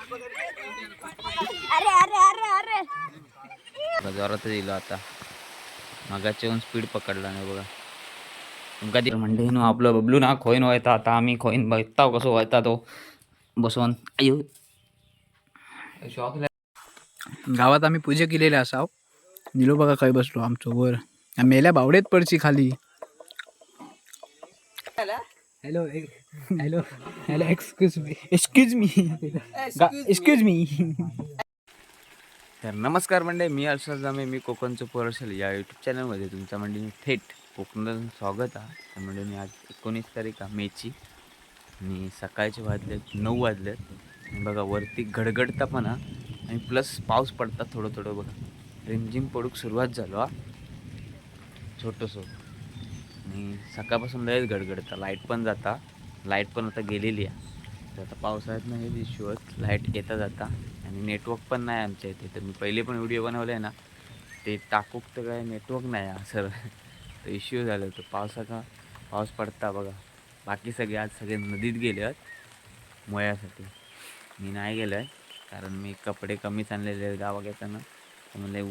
अरे अरे अरे अरे जोरात दिलो आता मगाच्या येऊन स्पीड पकडला नाही बघा तुमका म्हणजे नो आपलं बबलू ना खोईन व्हायता आता आम्ही खोईन बघता कसं व्हायता तो बसवून आयो शॉक गावात आम्ही पूजा केलेली असाव निलो बघा काय बसलो आमचं वर मेल्या बावडेत पडची खाली. Hello hello hello excuse me excuse me. तर नमस्कार मंडळी, मी हर्षद जामे, मी कोकणचं पोरशल या यूट्यूब चॅनलमध्ये तुमच्या मंडळी थेट कोकणात स्वागत आहे. त्या मंडळी आज 19 तारीख आहे मेची आणि सकाळचे वाजलेत 9 वाजलेत आणि बघा वरती गडगडता पण आणि प्लस पाऊस पडता थोडं थोडं बघा रिमझिम पडूक सुरुवात झालो हा छोटंसं आणि सकाळपासून लयच गडगडता लाईट पण जाता लाईट पण आता गेलेली आहे. तर आता पावसाळ्यात नाही हेच इश्यू आहेत लाईट येता जाता आणि नेटवर्क पण नाही आमच्या इथे. तर मी पहिले पण व्हिडिओ बनवले ना ते टाकूक तर काय नेटवर्क नाही सर तर इश्यू झालं होतं पावसाचा पाऊस पडता बघा. बाकी सगळे आज सगळे नदीत गेले आहेत मोयासाठी. मी नाही गेलो आहे कारण मी कपडे कमीच आणलेले आहेत गावात येताना म्हणले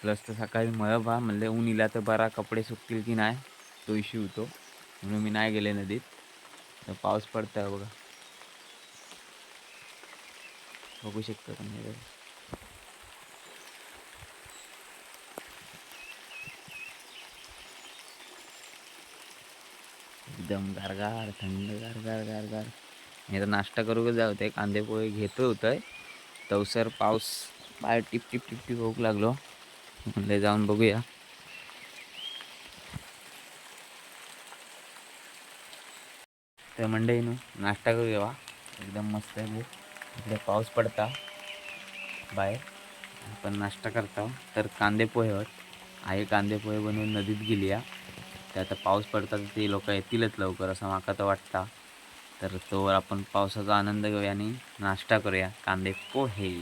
प्लस तर सकाळी मळ बा म्हणले ऊन इला तर बरा कपडे सुकतील की नाही तो इश्यू होतो म्हणून मी नाही गेले नदीत. तर पाऊस पडत आहे बघा बघू शकता तुम्ही एकदम गारगार थंड गारगार गारगार. मी आता नाश्ता करू जाऊ ते कांदे पोहे घेतो होतं तवसर पाऊस बाहेर टिप टिप टिप टिप होऊ लागलो म्हणले जाऊन बघूया. तर मंडळीनं नाश्ता करूया एकदम मस्त आहे. इकडे पाऊस पडता बाहेर पण नाश्ता करता तर कांदे पोहे होत आहे. कांदे पोहे बनवून नदीत गेली या ते आता पाऊस पडता तर ते लोक येतीलच लवकर असं माका तर वाटतं. तर तोवर आपण पावसाचा आनंद घेऊया आणि नाश्ता करूया कांदे पोहे.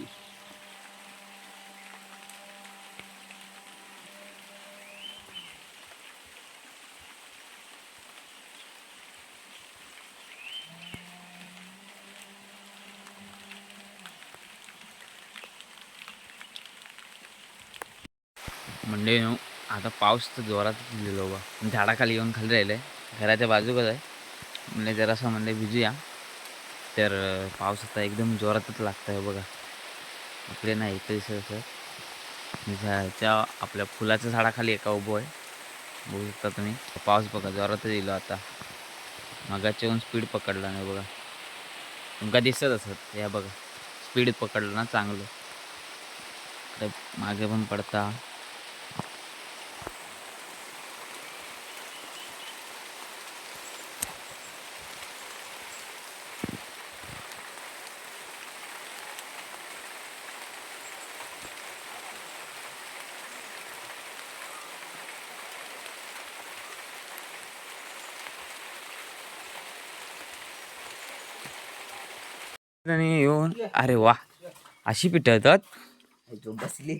म्हणजे आता पाऊस तर जोरात दिलेलो बा झाडाखाली येऊन खाली राहिलं आहे घराच्या बाजूकच आहे म्हणजे जरासं म्हणले भिजूया. तर पाऊस आता एकदम जोरातच लागतं आहे बघा इकडे नाही इकडे सर ह्याच्या आपल्या फुलाच्या झाडाखाली एका उभं आहे बघू शकता तुम्ही. पाऊस बघा जोरातच दिलो आता मगाच्या येऊन स्पीड पकडला नाही बघा तुमका दिसत असत या बघा स्पीड पकडलं ना चांगलं. तर मागे पण पडता आणि येऊन अरे वा अशी पिटवतात बसली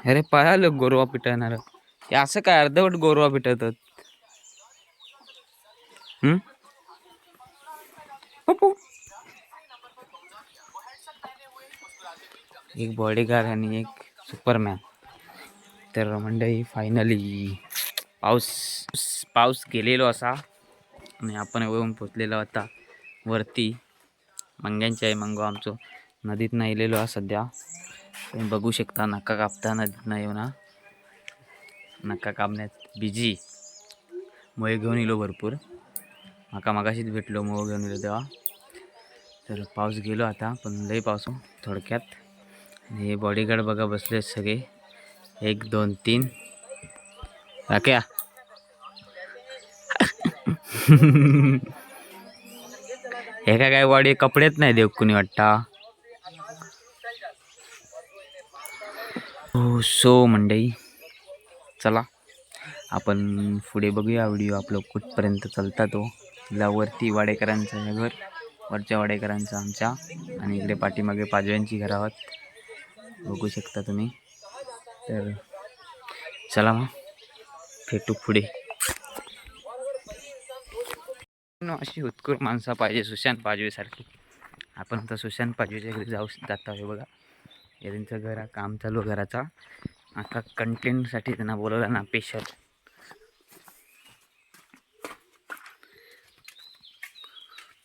अरे पाहालं गोरवा पिटवणार हे असं काय अर्धवट गोरवा पिटवतात. एक बॉडीगार्ड आणि एक सुपरमॅन. तर मंडळी फायनली पाऊस पाऊस गेलेलो असा आणि आपण येऊन पोचलेलो आता वरती मंग्यांची आहे मंगो आमचं नदीत नाहिलेलो हा सध्या. तुम्ही बघू शकता नका कापता नदीत नाही ना नका कापण्यात बिजी मुळे घेऊन येलो भरपूर माका मगाशीच भेटलो मुळे घेऊन येलो तेव्हा. तर पाऊस गेलो आता पण लई पाऊस थोडक्यात. हे बॉडीगार्ड बघा बसले सगळे 1 2 3 राख्या हे काय बॉडी कपडेच नाही देऊ कुणी वाटता. हो सो मंडई चला आपण पुढे बघूया व्हिडिओ आपलं कुठपर्यंत चालता तो. वरती वाडेकरांचं हे घर वरच्या वाडेकरांचं आमच्या आणि इकडे पाठीमागे पाजव्यांची घर आहोत बघू शकता तुम्ही. तर चला मग भेटू पुढे. अशी हुतकूर माणसं पाहिजे सुशांत पाजवेसारखी. आपण आता सुशांत पाजवेच्या घरी जाऊ जात आहे बघा. यांचं घर काम चालू घराचा. आता कंटेंटसाठी त्यांना बोलवलं ना स्पेशल.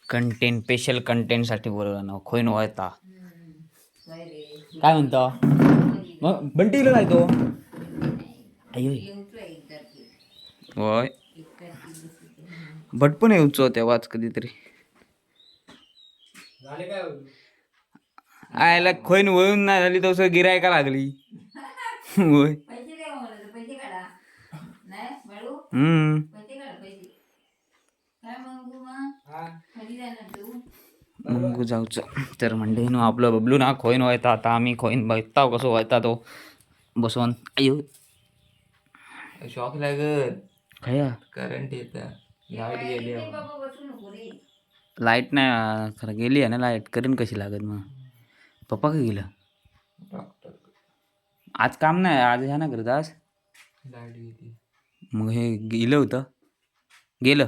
स्पेशल कंटेंटसाठी बोलवलं ना. खोईन वळता काय म्हणतो मग बंटी काय तो अयो होय भटपण येऊचो तेव्हाच कधीतरी आयला खोईन वळून नाही झाली तसं गिरायका लागली. होय मग जाऊचं तर म्हणजे नो आपलं बबलू ना खोईन व्हायता. आता आम्ही खोईन बघता कसं व्हायता तो बसवून. अयो शॉक लागत खया करंट येत लाईट गेली. लाईट नाही खरं गेली आहे ना लाईट. करंट कशी लागत मग पप्पा का गेलं आज काम नाही आज ह्या ना करत आज लाईट गेली. मग हे गेलं होतं गेलं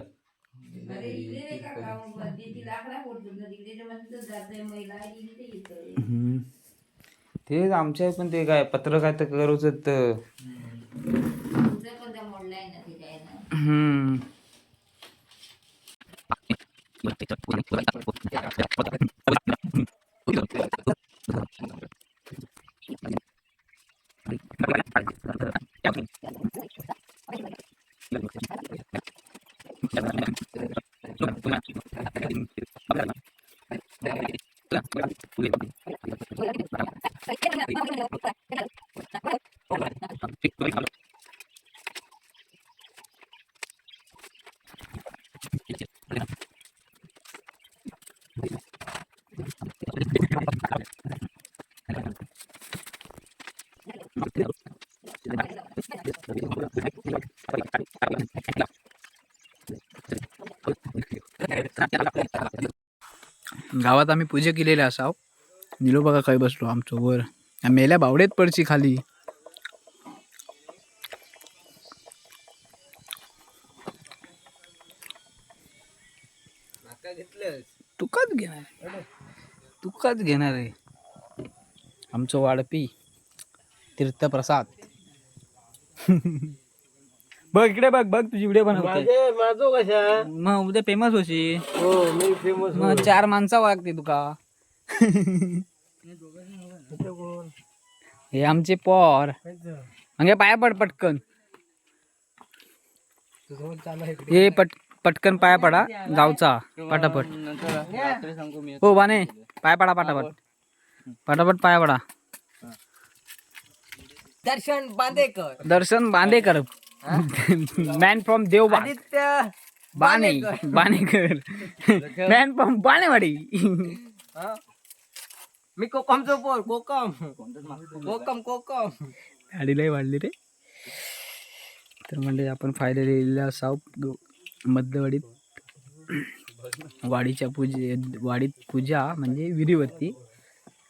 तेच आमच्या पण ते काय पत्र काय तर करूच गावात आम्ही पूजा केलेली असाव. निलो बघा काय बसलो आमचं वर. मेल्या बावडेत पडची खाली. तुकाच घेणार आहे आमचं वाडपी तीर्थप्रसाद. बघ इकडे बघ बघ तुझी व्हिडिओ बनवते मग उद्या फेमस होशी. मग 4 माणसा वागते तुका. हे आमचे पोर म्हणजे पाया पड पटकन. हे पटकन पाया पडा गावचा पटापट. हो बाने पाया पडा पटापट पटापट पाया पडा. Darshan Bandekar man from Devbag Banekar man from Banewadi. मी कोकमचो पोर कोकम कोकम कोकम गाडी लय वाढली रे. तर म्हणजे आपण फायदा दिलेला असाव मध्यवाडीत वाडीत पूजा म्हणजे विहिरीवरती.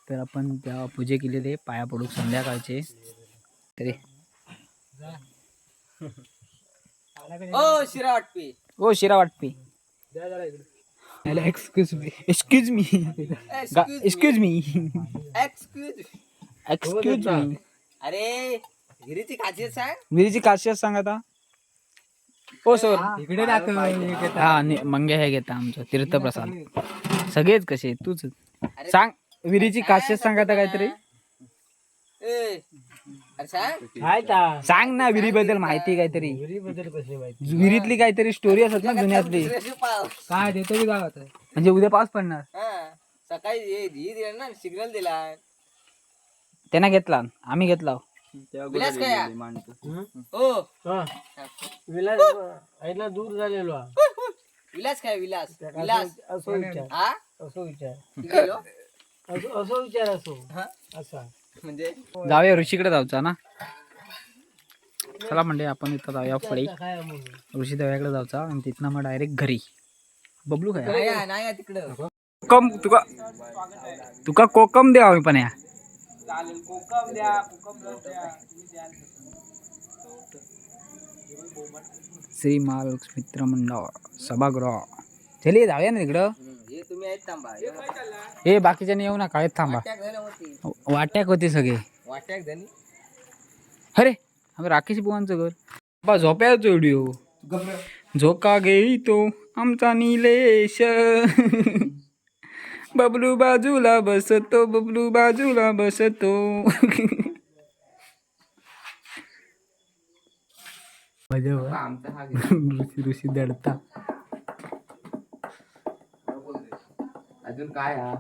तर आपण त्या पूजे केलेले पाया पडू संध्याकाळचे तरी. ओ शिरा वाटपी एक्सक्यूज मी अरे गिरीची खासियत सांग. विहिरीची खासियत सांग आता. हो सर इकडे हा मंगे हे घेता आमचं तीर्थप्रसाद. सगळेच कसे तूच सांग विहिरीची खासियत सांग आता काहीतरी. सांग ना विहिरी बद्दल माहिती काहीतरी. विहिरीतली काहीतरी स्टोरी असत ना जुन्यातली. काय देतो की गावात म्हणजे उद्या पाऊस पडणार. सकाळी ना सिग्नल दिला त्यांना घेतला आम्ही घेतला. विलास काय आईला दूर झालेलो. विलास काय विलास विलास असो विचार असो विचार असो असा म्हणजे जाऊया ऋषीकडे जाऊचा ना. चला म्हणजे आपण इथं जाऊया फळी ऋषी देवाकडे जाऊचा आणि तिथनं मग डायरेक्ट घरी. बबलू काय नाही तिकडं कोकम तुका कोकम द्या आम्ही पण या. श्री महालक्ष्मी मित्र मंडळ सभागृह चल जाऊया ना तिकडं. हे तुम्ही आहेत थांबा हे बाकीच्याने येऊ नका, येत थांबा. वाट्याक जण होती वाट्याक होते सगळे. वाट्याक जणी अरे आम्ही राकेश बुवांचं घर. बा झोप्याच व्हिडिओ. झोका घेतो आमचा निलेश. बबलू बाजूला बसतो, बबलू बाजूला बसतो. ऋषी ऋषी दडता. अजून काय हा